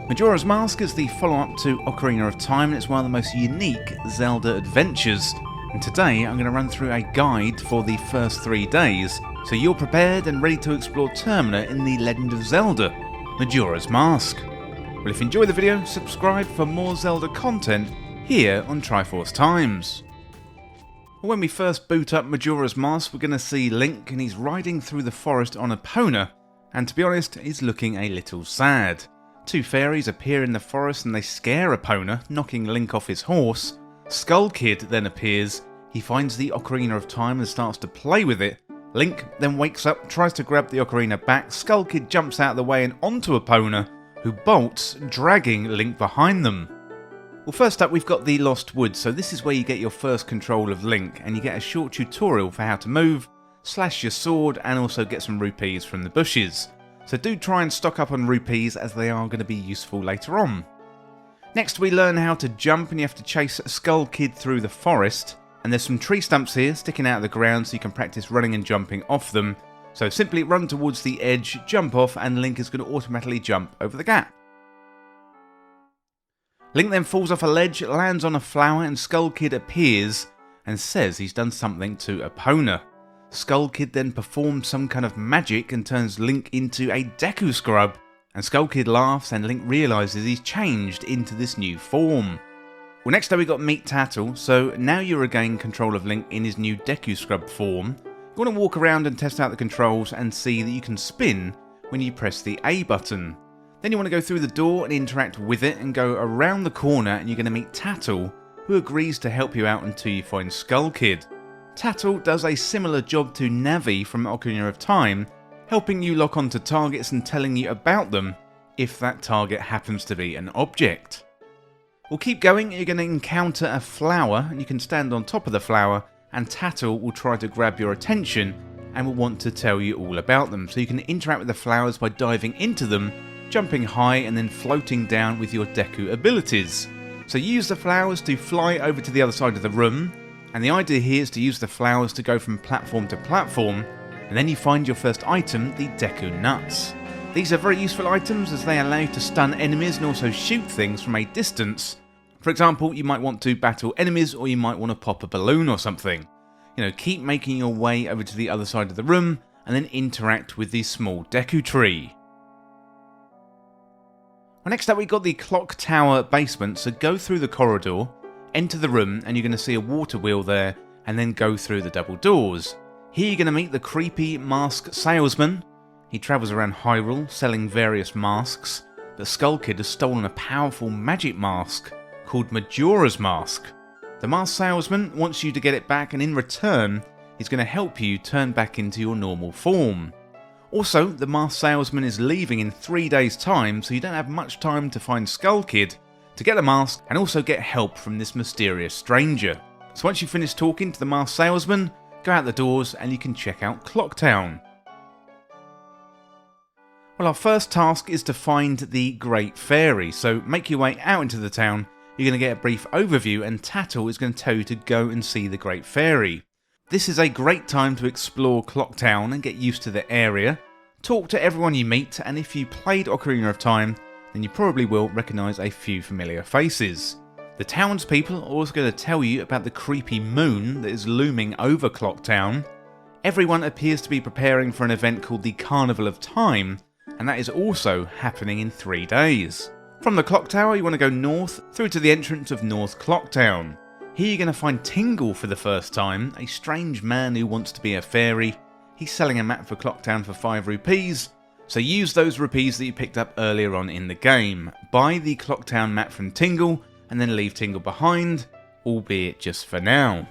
Majora's Mask is the follow-up to Ocarina of Time, and it's one of the most unique Zelda adventures. And today I'm going to run through a guide for the first 3 days, so you're prepared and ready to explore Termina in the Legend of Zelda, Majora's Mask. Well, if you enjoy the video, subscribe for more Zelda content here on Triforce Times. When we first boot up Majora's Mask, we're going to see Link, and he's riding through the forest on Epona, and to be honest, he's looking a little sad. 2 fairies appear in the forest and they scare Epona, knocking Link off his horse. Skull Kid then appears, he finds the Ocarina of Time and starts to play with it. Link then wakes up, tries to grab the ocarina back, Skull Kid jumps out of the way and onto Epona, who bolts, dragging Link behind them. Well, first up we've got the Lost Woods, so this is where you get your first control of Link, and you get a short tutorial for how to move, slash your sword, and also get some rupees from the bushes. So do try and stock up on rupees, as they are going to be useful later on. Next we learn how to jump, and you have to chase Skull Kid through the forest, and there's some tree stumps here sticking out of the ground so you can practice running and jumping off them. So simply run towards the edge, jump off, and Link is going to automatically jump over the gap. Link then falls off a ledge, lands on a flower, and Skull Kid appears and says he's done something to Epona. Skull Kid then performs some kind of magic and turns Link into a Deku Scrub, and Skull Kid laughs and Link realises he's changed into this new form. Well, next up we got Meet Tatl, so now you regain control of Link in his new Deku Scrub form. You want to walk around and test out the controls and see that you can spin when you press the A button. Then you want to go through the door and interact with it and go around the corner, and you're going to meet Tatl, who agrees to help you out until you find Skull Kid. Tatl does a similar job to Navi from Ocarina of Time, helping you lock onto targets and telling you about them if that target happens to be an object. We'll keep going, you're going to encounter a flower, and you can stand on top of the flower, and Tatl will try to grab your attention and will want to tell you all about them. So you can interact with the flowers by diving into them, jumping high, and then floating down with your Deku abilities. So use the flowers to fly over to the other side of the room, and the idea here is to use the flowers to go from platform to platform, and then you find your first item, the Deku Nuts. These are very useful items as they allow you to stun enemies and also shoot things from a distance. For example, you might want to battle enemies, or you might want to pop a balloon or something. Keep making your way over to the other side of the room, and then interact with the small Deku Tree. Well, next up we got the Clock Tower basement, so go through the corridor, enter the room, and you're going to see a water wheel there, and then go through the double doors. Here you're going to meet the creepy mask salesman. He travels around Hyrule selling various masks, but Skull Kid has stolen a powerful magic mask called Majora's Mask. The mask salesman wants you to get it back, and in return he's going to help you turn back into your normal form. Also, the mask salesman is leaving in 3 days time, so you don't have much time to find Skull Kid, to get the mask, and also get help from this mysterious stranger. So once you finish talking to the mask salesman, go out the doors and you can check out Clock Town. Well, our first task is to find the Great Fairy, so make your way out into the town. You're going to get a brief overview, and Tatl is going to tell you to go and see the Great Fairy. This is a great time to explore Clock Town and get used to the area, talk to everyone you meet, and if you played Ocarina of Time, then you probably will recognise a few familiar faces. The townspeople are also going to tell you about the creepy moon that is looming over Clock Town. Everyone appears to be preparing for an event called the Carnival of Time, and that is also happening in 3 days. From the clock tower you want to go north through to the entrance of North Clock Town. Here you're going to find Tingle for the first time, a strange man who wants to be a fairy. He's selling a map for Clock Town for 5 rupees. So use those rupees that you picked up earlier on in the game. Buy the Clock Town map from Tingle, and then leave Tingle behind, albeit just for now.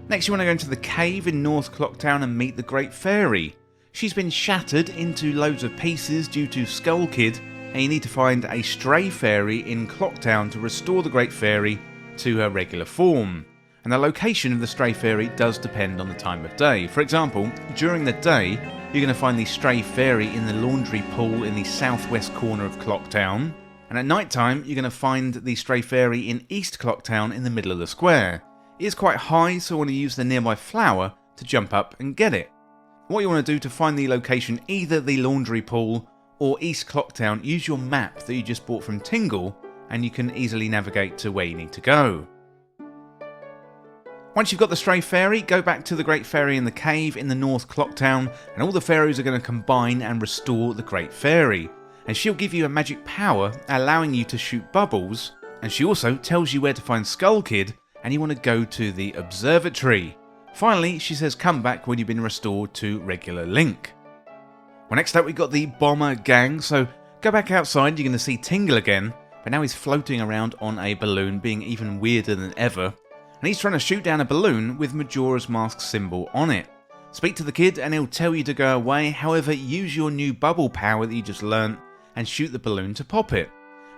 Next you want to go into the cave in North Clock Town and meet the Great Fairy. She's been shattered into loads of pieces due to Skull Kid, and you need to find a stray fairy in Clock Town to restore the Great Fairy to her regular form. And the location of the stray fairy does depend on the time of day. For example, during the day, you're going to find the stray fairy in the laundry pool in the southwest corner of Clock Town, and at night time you're going to find the stray fairy in East Clock Town in the middle of the square. It is quite high, so I want to use the nearby flower to jump up and get it. What you want to do to find the location, either the laundry pool or East Clocktown, use your map that you just bought from Tingle and you can easily navigate to where you need to go. Once you've got the Stray Fairy, go back to the Great Fairy in the cave in the North Clocktown, and all the fairies are going to combine and restore the Great Fairy. And she'll give you a magic power, allowing you to shoot bubbles, and she also tells you where to find Skull Kid, and you want to go to the observatory. Finally, she says come back when you've been restored to regular Link. Well, next up we've got the Bomber Gang, so go back outside, you're going to see Tingle again, but now he's floating around on a balloon, being even weirder than ever. And he's trying to shoot down a balloon with Majora's Mask symbol on it. Speak to the kid and he'll tell you to go away, however use your new bubble power that you just learnt and shoot the balloon to pop it.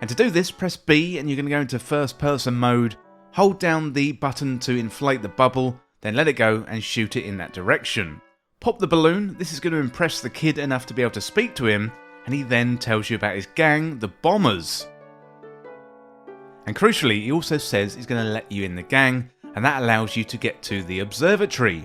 And to do this, press B and you're going to go into first person mode, hold down the button to inflate the bubble, then let it go and shoot it in that direction. Pop the balloon, this is going to impress the kid enough to be able to speak to him, and he then tells you about his gang, the Bombers. And crucially, he also says he's going to let you in the gang, and that allows you to get to the observatory.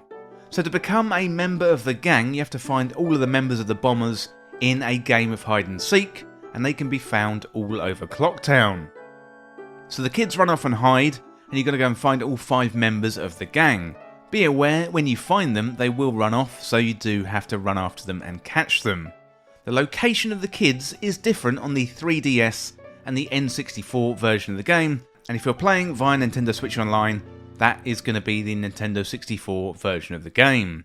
So to become a member of the gang, you have to find all of the members of the Bombers in a game of hide and seek, and they can be found all over Clocktown. So the kids run off and hide, and you've got to go and find all 5 members of the gang. Be aware, when you find them, they will run off, so you do have to run after them and catch them. The location of the kids is different on the 3DS and the N64 version of the game, and if you're playing via Nintendo Switch Online, that is going to be the Nintendo 64 version of the game.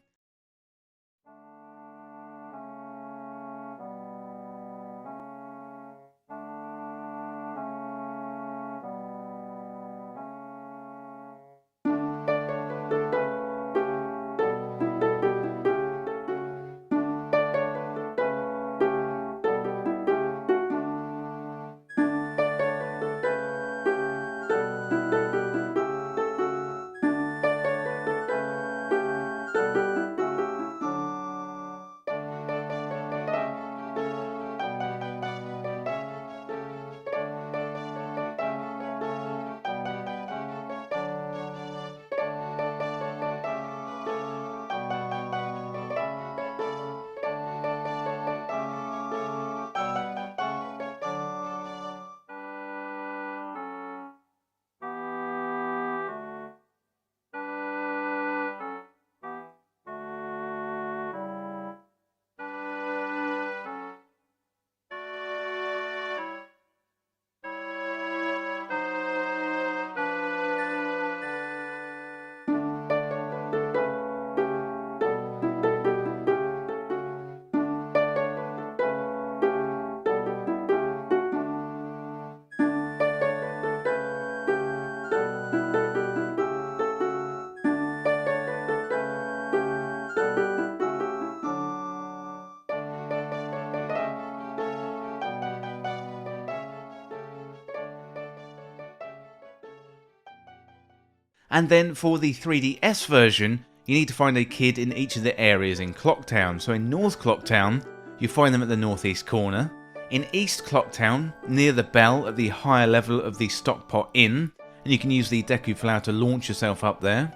And then for the 3DS version, you need to find a kid in each of the areas in Clocktown. So in North Clocktown, you find them at the northeast corner. In East Clocktown, near the bell at the higher level of the Stockpot Inn, and you can use the Deku Flower to launch yourself up there.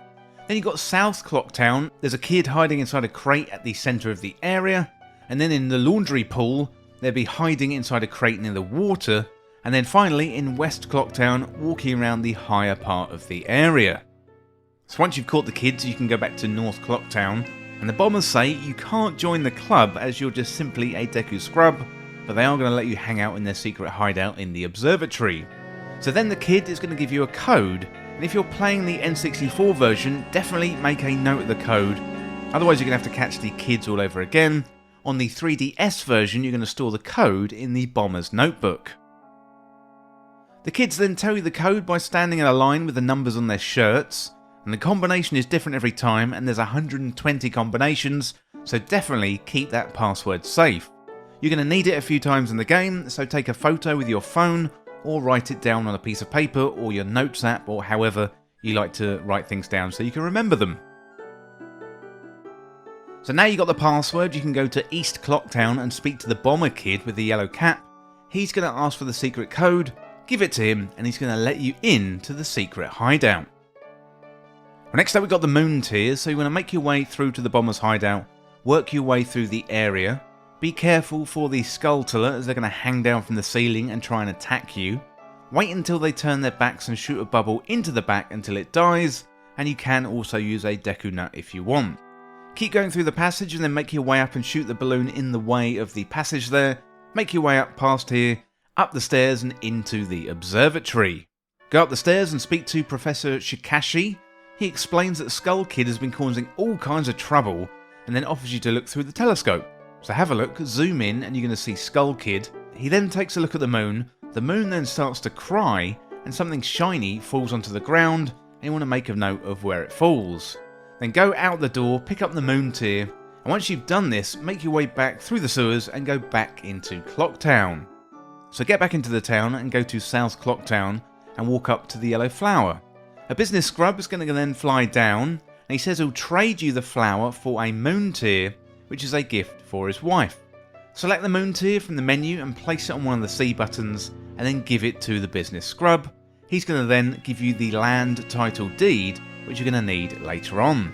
Then you've got South Clocktown, there's a kid hiding inside a crate at the centre of the area, and then in the laundry pool, they'll be hiding inside a crate near the water, and then finally in West Clocktown, walking around the higher part of the area. So once you've caught the kids, you can go back to North Clocktown, and the Bombers say you can't join the club as you're just simply a Deku Scrub, but they are going to let you hang out in their secret hideout in the observatory. So then the kid is going to give you a code, and if you're playing the N64 version, definitely make a note of the code, otherwise you're going to have to catch the kids all over again. On the 3DS version, you're going to store the code in the Bomber's notebook. The kids then tell you the code by standing in a line with the numbers on their shirts, and the combination is different every time, and there's 120 combinations, so definitely keep that password safe. You're going to need it a few times in the game, so take a photo with your phone, or write it down on a piece of paper, or your notes app, or however you like to write things down so you can remember them. So now you got the password, you can go to East Clocktown and speak to the Bomber Kid with the yellow cap. He's going to ask for the secret code, give it to him, and he's going to let you in to the secret hideout. Well, next up we've got the Moon Tiers, so you want to make your way through to the Bomber's hideout, work your way through the area. Be Be careful for the Skulltula as they're going to hang down from the ceiling and try and attack you. Wait until they turn their backs and shoot a bubble into the back until it dies, and you can also use a Deku Nut if you want. Keep going through the passage and then make your way up and shoot the balloon in the way of the passage there. Make your way up past here, up the stairs and into the observatory. Go up the stairs and speak to Professor Shikashi. He explains that Skull Kid has been causing all kinds of trouble and then offers you to look through the telescope. So have a look, zoom in, and you're going to see Skull Kid. He then takes a look at the moon then starts to cry, and something shiny falls onto the ground, and you want to make a note of where it falls. Then go out the door, pick up the moon tear, and once you've done this, make your way back through the sewers and go back into Clock Town. So get back into the town and go to South Clock Town and walk up to the yellow flower. A business scrub is going to then fly down, and he says he'll trade you the flower for a moon tear, which is a gift for his wife. Select the moon tear from the menu and place it on one of the C buttons and then give it to the business scrub. He's going to then give you the land title deed, which you're going to need later on.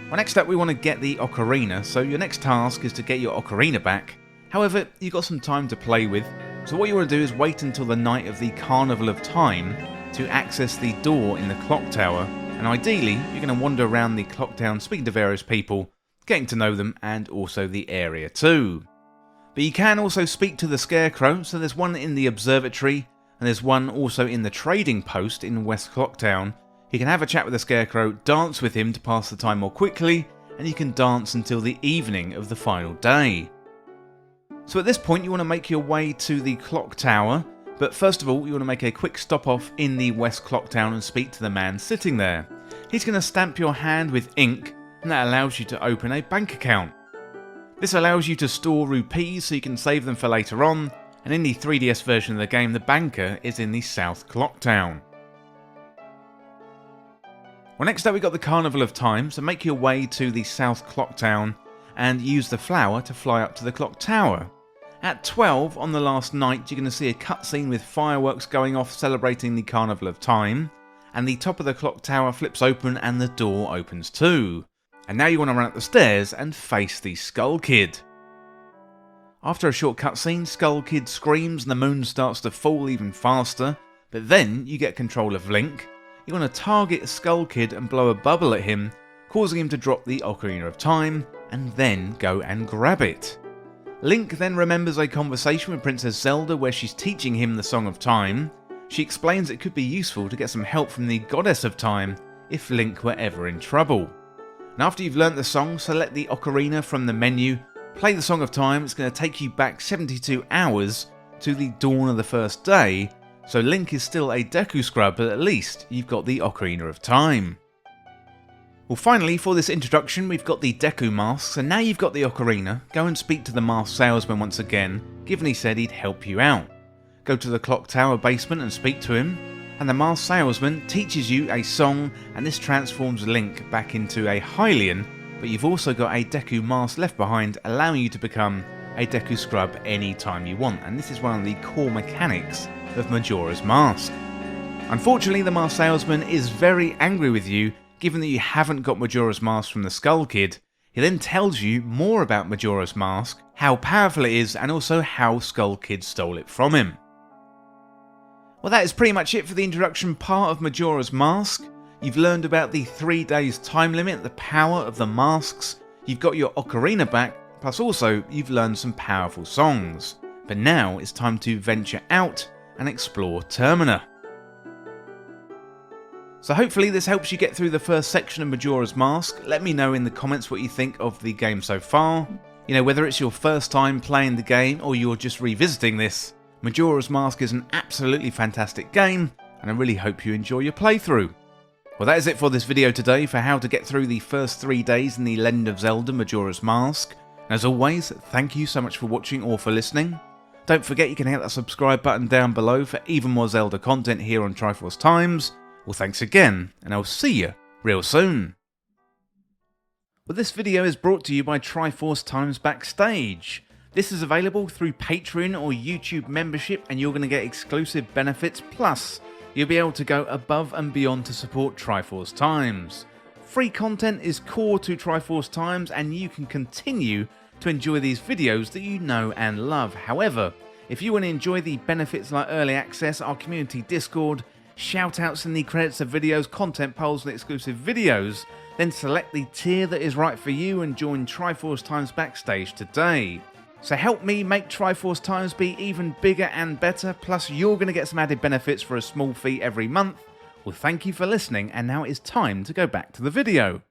Well, next up we want to get the ocarina, so your next task is to get your ocarina back. However, you've got some time to play with, so what you want to do is wait until the night of the Carnival of Time to access the door in the clock tower, and ideally you're going to wander around the clock tower speaking to various people, getting to know them and also the area too. But you can also speak to the Scarecrow, so there's one in the observatory and there's one also in the trading post in West Clocktown. You can have a chat with the Scarecrow, dance with him to pass the time more quickly, and you can dance until the evening of the final day. So at this point you want to make your way to the clock tower, but first of all you want to make a quick stop off in the West Clocktown and speak to the man sitting there. He's going to stamp your hand with ink, and that allows you to open a bank account. This allows you to store rupees so you can save them for later on, and in the 3DS version of the game the banker is in the South Clocktown. Well, next up we got the Carnival of Time, so make your way to the South Clocktown and use the flower to fly up to the clock tower. At 12 on the last night you're going to see a cutscene with fireworks going off celebrating the Carnival of Time, and the top of the clock tower flips open and the door opens too. And now you want to run up the stairs and face the Skull Kid. After a short cutscene, Skull Kid screams and the moon starts to fall even faster, but then you get control of Link. You want to target Skull Kid and blow a bubble at him, causing him to drop the Ocarina of Time, and then go and grab it. Link then remembers a conversation with Princess Zelda where she's teaching him the Song of Time. She explains it could be useful to get some help from the Goddess of Time if Link were ever in trouble. And after you've learnt the song, select the ocarina from the menu, play the Song of Time. It's going to take you back 72 hours to the dawn of the first day, so Link is still a Deku Scrub, but at least you've got the Ocarina of Time. Well, finally, for this introduction, we've got the Deku Mask, so now you've got the ocarina, go and speak to the masked salesman once again, given he said he'd help you out. Go to the clock tower basement and speak to him, and the masked salesman teaches you a song, and this transforms Link back into a Hylian, but you've also got a Deku Mask left behind, allowing you to become a Deku Scrub anytime you want, and this is one of the core mechanics of Majora's Mask. Unfortunately, the masked salesman is very angry with you, given that you haven't got Majora's Mask from the Skull Kid. He then tells you more about Majora's Mask, how powerful it is, and also how Skull Kid stole it from him. Well, that is pretty much it for the introduction part of Majora's Mask. You've learned about the 3 days time limit, the power of the masks, you've got your ocarina back, plus also you've learned some powerful songs. But now it's time to venture out and explore Termina. So hopefully this helps you get through the first section of Majora's Mask. Let me know in the comments what you think of the game so far. You know, whether it's your first time playing the game or you're just revisiting this, Majora's Mask is an absolutely fantastic game, and I really hope you enjoy your playthrough. Well, that is it for this video today for how to get through the first 3 days in the Legend of Zelda Majora's Mask. As always, thank you so much for watching or for listening. Don't forget you can hit that subscribe button down below for even more Zelda content here on Triforce Times. Well, thanks again, and I'll see you real soon. Well, this video is brought to you by Triforce Times Backstage. This is available through Patreon or YouTube membership, and you're going to get exclusive benefits, plus you'll be able to go above and beyond to support Triforce Times. Free content is core to Triforce Times, and you can continue to enjoy these videos that you know and love. However, if you want to enjoy the benefits like early access, our community Discord, shoutouts in the credits of videos, content polls and exclusive videos, then select the tier that is right for you and join Triforce Times Backstage today. So help me make Triforce Times be even bigger and better, plus you're going to get some added benefits for a small fee every month. Well, thank you for listening, and now it is time to go back to the video.